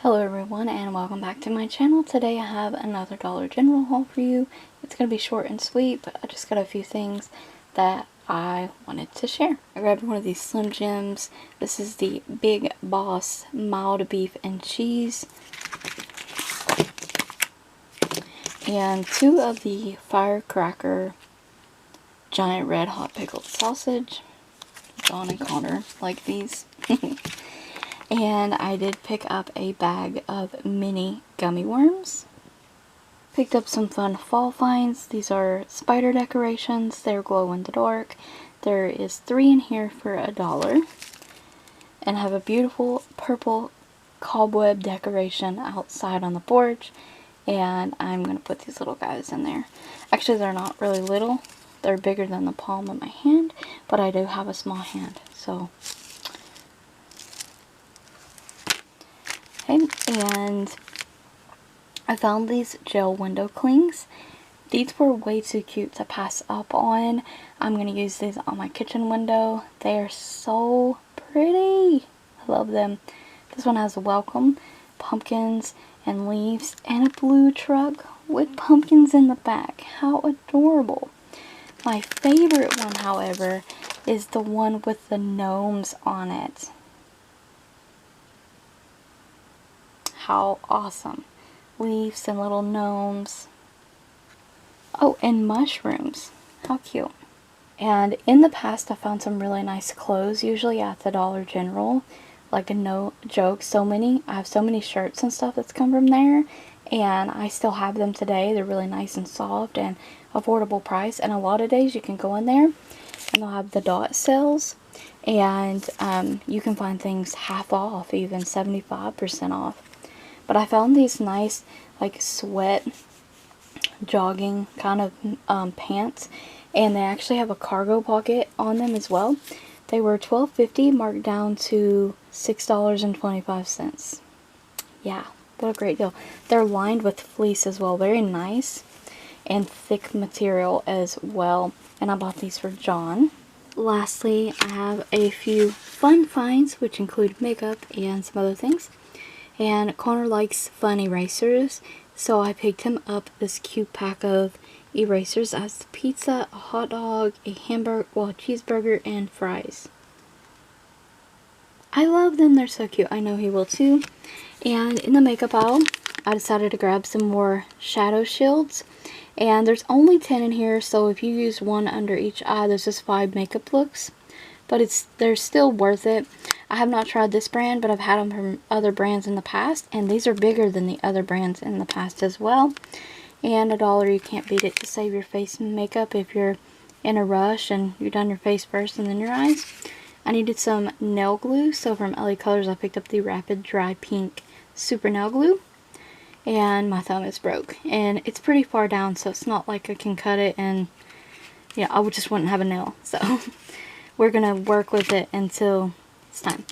Hello everyone and welcome back to my channel. Today I have another Dollar General haul for you. It's going to be short and sweet, but I just got a few things that I wanted to share. I grabbed one of these Slim Jims. This is the Big Boss mild beef and cheese. And two of the Firecracker giant red hot pickled sausage. John and Connor like these. And I did pick up a bag of mini gummy worms. Picked up some fun fall finds. These are spider decorations. They're glow in the dark. There is 3 in here for $1. And I have a beautiful purple cobweb decoration outside on the porch. And I'm going to put these little guys in there. Actually, they're not really little. They're bigger than the palm of my hand. But I do have a small hand. So... and I found these gel window clings. These were way too cute to pass up on. I'm going to use these on my kitchen window. They are so pretty. I love them. This one has welcome, pumpkins, and leaves, and a blue truck with pumpkins in the back. How adorable. My favorite one, however, is the one with the gnomes on it. How awesome. Leaves and little gnomes. Oh, and mushrooms. How cute. And in the past I found some really nice clothes, usually at the Dollar General. Like, no joke, I have so many shirts and stuff that's come from there. And I still have them today. They're really nice and soft and affordable price. And a lot of days you can go in there and they'll have the dot sales. And you can find things half off, even 75% off. But I found these nice, like, sweat jogging kind of pants. And they actually have a cargo pocket on them as well. They were $12.50, marked down to $6.25. Yeah, what a great deal. They're lined with fleece as well. Very nice and thick material as well. And I bought these for John. Lastly, I have a few fun finds, which include makeup and some other things. And Connor likes fun erasers, so I picked him up this cute pack of erasers. It has pizza, a hot dog, a hamburger, well, a cheeseburger, and fries. I love them. They're so cute. I know he will too. And in the makeup aisle, I decided to grab some more shadow shields. And there's only 10 in here, so if you use one under each eye, there's just 5 makeup looks. But they're still worth it. I have not tried this brand, but I've had them from other brands in the past, and these are bigger than the other brands in the past as well. And $1, you can't beat it to save your face makeup if you're in a rush and you've done your face first and then your eyes. I needed some nail glue, so from LA Colors I picked up the Rapid Dry Pink Super Nail Glue. And my thumb is broke, and it's pretty far down, so it's not like I can cut it, and yeah, I just wouldn't have a nail, so we're gonna work with it until it's time.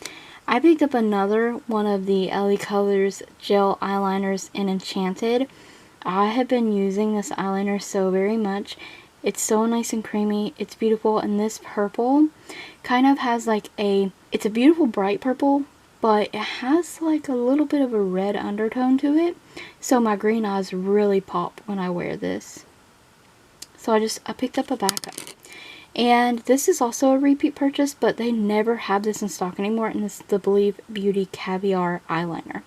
I picked up another one of the LA Colors gel eyeliners in Enchanted. I have been using this eyeliner so very much. It's so nice and creamy. It's beautiful, and this purple kind of has like it's a beautiful bright purple, but it has like a little bit of a red undertone to it. So my green eyes really pop when I wear this. So I picked up a backup. And this is also a repeat purchase, but they never have this in stock anymore, and this is the Believe Beauty Caviar Eyeliner.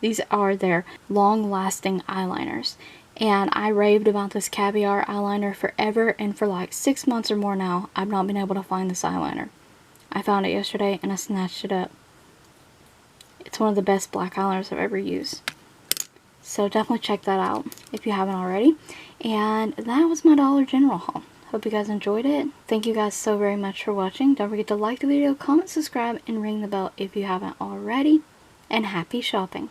These are their long-lasting eyeliners, and I raved about this Caviar eyeliner forever, and for like 6 months or more now, I've not been able to find this eyeliner. I found it yesterday, and I snatched it up. It's one of the best black eyeliners I've ever used. So definitely check that out if you haven't already. And that was my Dollar General haul. Hope you guys enjoyed it. Thank you guys so very much for watching. Don't forget to like the video, comment, subscribe, and ring the bell if you haven't already. And happy shopping.